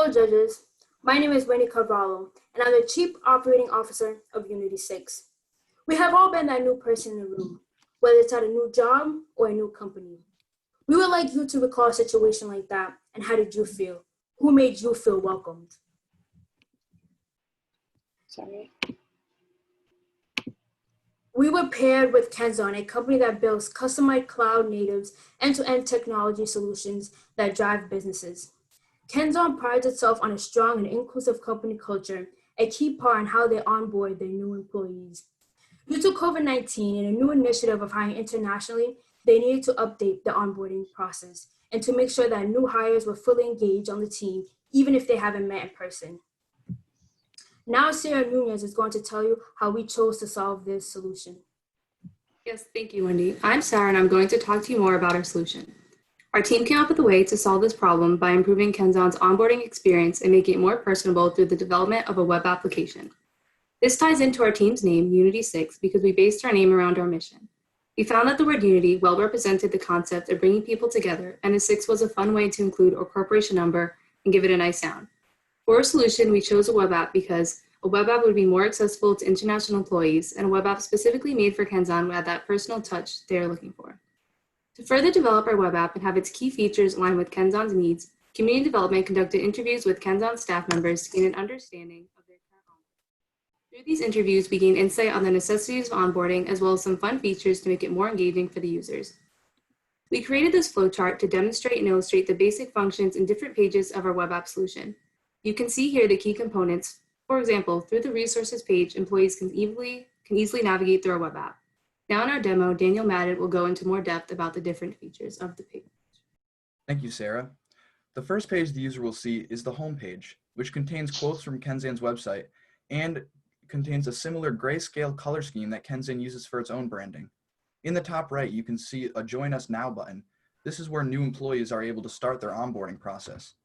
Hello, judges. My name is Wendy Carvalho, and I'm the Chief Operating Officer of Unity6. We have all been that new person in the room, whether it's at a new job or a new company. We would like you to recall a situation like that, and how did you feel? Who made you feel welcomed? We were paired with Kenzon, a company that builds customized cloud natives end-to-end technology solutions that drive businesses. Kenzon prides itself on a strong and inclusive company culture, a key part in how they onboard their new employees. Due to COVID-19 and a new initiative of hiring internationally, they needed to update the onboarding process and to make sure that new hires were fully engaged on the team, even if they haven't met in person. Now Sarah Nunez is going to tell you how we chose to solve this solution. Yes, thank you, Wendy. I'm Sarah, and I'm going to talk to you more about our solution. Our team came up with a way to solve this problem by improving Kenzon's onboarding experience and making it more personable through the development of a web application. This ties into our team's name, Unity6, because we based our name around our mission. We found that the word unity well represented the concept of bringing people together, and a 6 was a fun way to include our corporation number and give it a nice sound. For our solution, we chose a web app because a web app would be more accessible to international employees, and a web app specifically made for Kenzon would add that personal touch they are looking for. To further develop our web app and have its key features align with Kenzon's needs, community development conducted interviews with Kenzon staff members to gain an understanding of their current onboarding. Through these interviews, we gained insight on the necessities of onboarding, as well as some fun features to make it more engaging for the users. We created this flowchart to demonstrate and illustrate the basic functions in different pages of our web app solution. You can see here the key components. For example, through the resources page, employees can easily navigate through our web app. Now in our demo, Daniel Madden will go into more depth about the different features of the page. Thank you, Sarah. The first page the user will see is the home page, which contains quotes from Kenzon's website and contains a similar grayscale color scheme that Kenzon uses for its own branding. In the top right, you can see a Join Us Now button. This is where new employees are able to start their onboarding process.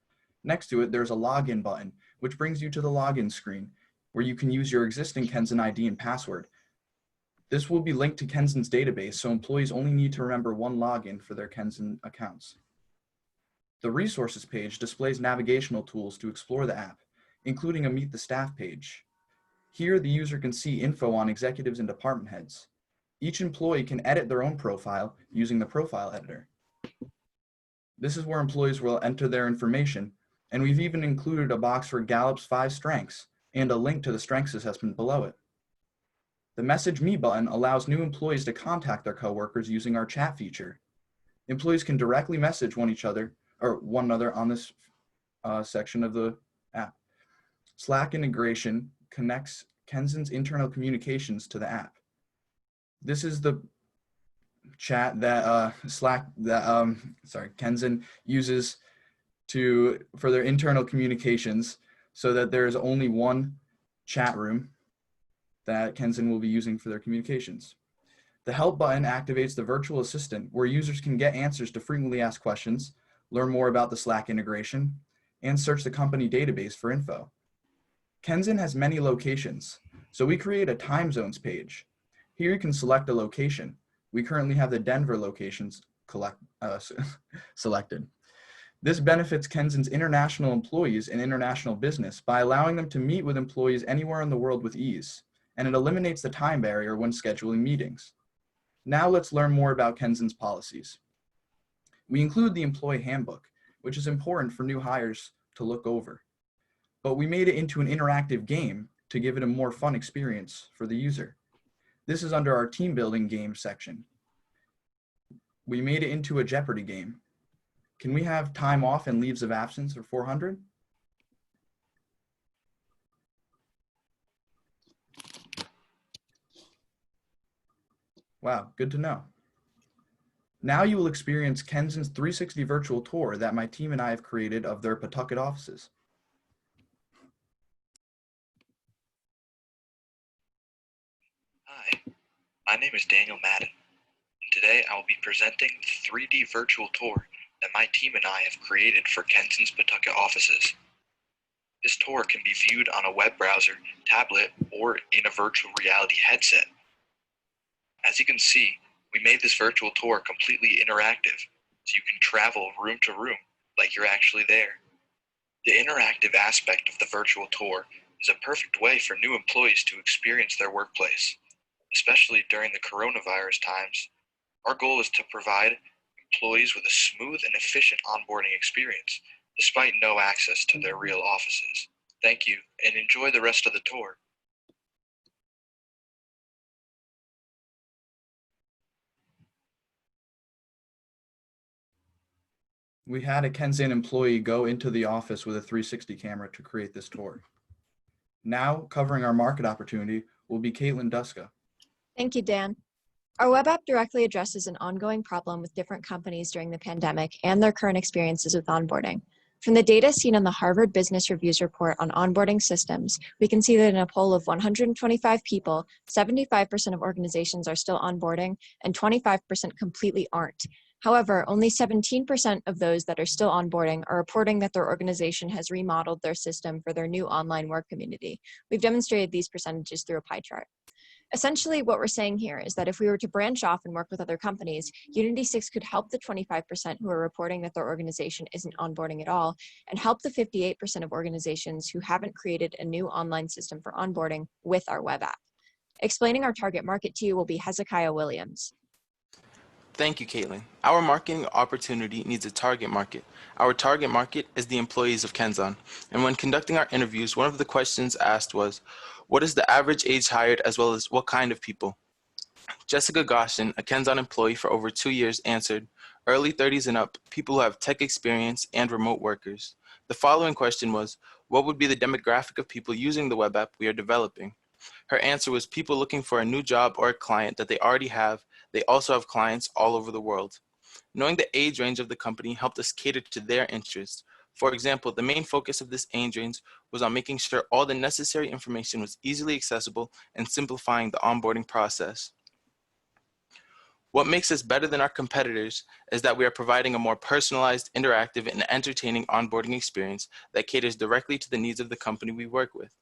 Next to it, there's a login button, which brings you to the login screen, where you can use your existing Kenzon ID and password. This will be linked to Kenzon's database, so employees only need to remember one login for their Kenzon accounts. The resources page displays navigational tools to explore the app, including a Meet the Staff page. Here, the user can see info on executives and department heads. Each employee can edit their own profile using the profile editor. This is where employees will enter their information, and we've even included a box for Gallup's 5 strengths and a link to the strengths assessment below it. The Message Me button allows new employees to contact their coworkers using our chat feature. Employees can directly message one another on this section of the app. Slack integration connects Kenzon's internal communications to the app. This is the chat that Kenzon uses for their internal communications, so that there is only one chat room that Kenzon will be using for their communications. The Help button activates the virtual assistant, where users can get answers to frequently asked questions, learn more about the Slack integration, and search the company database for info. Kenzon has many locations, so we create a time zones page. Here you can select a location. We currently have the Denver locations selected. This benefits Kenzon's international employees and international business by allowing them to meet with employees anywhere in the world with ease, and it eliminates the time barrier when scheduling meetings. Now let's learn more about Kenzon's policies. We include the employee handbook, which is important for new hires to look over, but we made it into an interactive game to give it a more fun experience for the user. This is under our team building game section. We made it into a Jeopardy game. Can we have time off and leaves of absence for 400? Wow, good to know. Now you will experience Kenzon's 360 virtual tour that my team and I have created of their Pawtucket offices. Hi, my name is Daniel Madden, and today I will be presenting the 3D virtual tour that my team and I have created for Kenzon's Pawtucket offices. This tour can be viewed on a web browser, tablet, or in a virtual reality headset. As you can see, we made this virtual tour completely interactive, so you can travel room to room like you're actually there. The interactive aspect of the virtual tour is a perfect way for new employees to experience their workplace, especially during the coronavirus times. Our goal is to provide employees with a smooth and efficient onboarding experience, despite no access to their real offices. Thank you, and enjoy the rest of the tour. We had a Kenzan employee go into the office with a 360 camera to create this tour. Now, covering our market opportunity will be Caitlin Duska. Thank you, Dan. Our web app directly addresses an ongoing problem with different companies during the pandemic and their current experiences with onboarding. From the data seen in the Harvard Business Review's report on onboarding systems, we can see that in a poll of 125 people, 75% of organizations are still onboarding and 25% completely aren't. However, only 17% of those that are still onboarding are reporting that their organization has remodeled their system for their new online work community. We've demonstrated these percentages through a pie chart. Essentially, what we're saying here is that if we were to branch off and work with other companies, Unity6 could help the 25% who are reporting that their organization isn't onboarding at all, and help the 58% of organizations who haven't created a new online system for onboarding with our web app. Explaining our target market to you will be Hezekiah Williams. Thank you, Caitlin. Our marketing opportunity needs a target market. Our target market is the employees of Kenzan. And when conducting our interviews, one of the questions asked was, what is the average age hired as well as what kind of people? Jessica Goshen, a Kenzan employee for over 2 years, answered, early 30s and up, people who have tech experience and remote workers. The following question was, what would be the demographic of people using the web app we are developing? Her answer was people looking for a new job or a client that they already have. They also have clients all over the world. Knowing the age range of the company helped us cater to their interests. For example, the main focus of this age range was on making sure all the necessary information was easily accessible and simplifying the onboarding process. What makes us better than our competitors is that we are providing a more personalized, interactive, and entertaining onboarding experience that caters directly to the needs of the company we work with.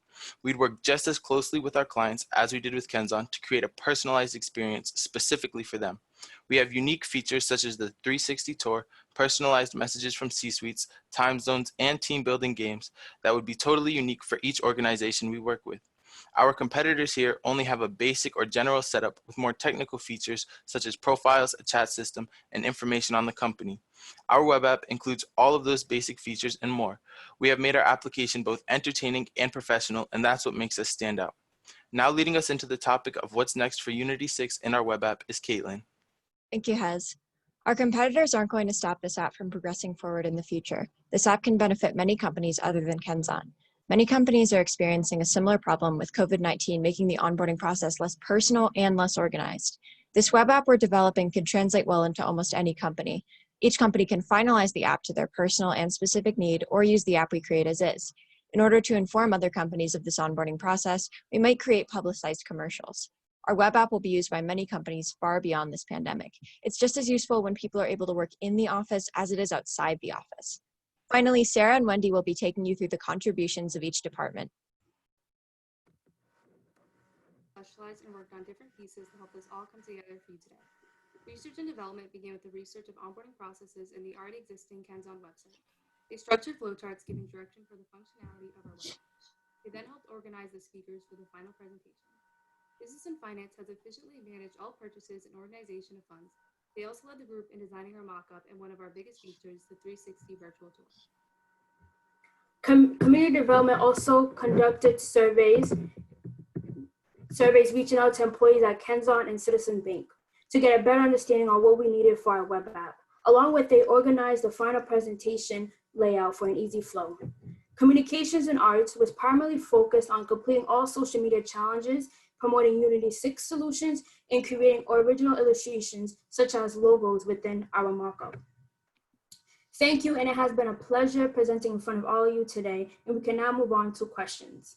We'd work just as closely with our clients as we did with Kenzan to create a personalized experience specifically for them. We have unique features such as the 360 tour, personalized messages from C-suites, time zones, and team building games that would be totally unique for each organization we work with. Our competitors here only have a basic or general setup with more technical features such as profiles, a chat system, and information on the company. Our web app includes all of those basic features and more. We have made our application both entertaining and professional, and that's what makes us stand out. Now leading us into the topic of what's next for Unity6 in our web app is Caitlin. Thank you, Hez. Our competitors aren't going to stop this app from progressing forward in the future. This app can benefit many companies other than Kenzan. Many companies are experiencing a similar problem with COVID-19, making the onboarding process less personal and less organized. This web app we're developing could translate well into almost any company. Each company can finalize the app to their personal and specific need or use the app we create as is. In order to inform other companies of this onboarding process, we might create publicized commercials. Our web app will be used by many companies far beyond this pandemic. It's just as useful when people are able to work in the office as it is outside the office. Finally, Sarah and Wendy will be taking you through the contributions of each department. Specialized and worked on different pieces to help us all come together for you today. Research and development began with the research of onboarding processes in the already existing Kenzan website. They structured flowcharts giving direction for the functionality of our web. They then helped organize the speakers for the final presentation. Business and finance has efficiently managed all purchases and organization of funds. They also led the group in designing our mock-up and one of our biggest features, the 360 virtual tour. Community development also conducted surveys reaching out to employees at Kenzan and Citizen Bank to get a better understanding on what we needed for our web app. Along with, they organized the final presentation layout for an easy flow. Communications and arts was primarily focused on completing all social media challenges, promoting Unity6 solutions, and creating original illustrations such as logos within our markup. Thank you, and it has been a pleasure presenting in front of all of you today, and we can now move on to questions.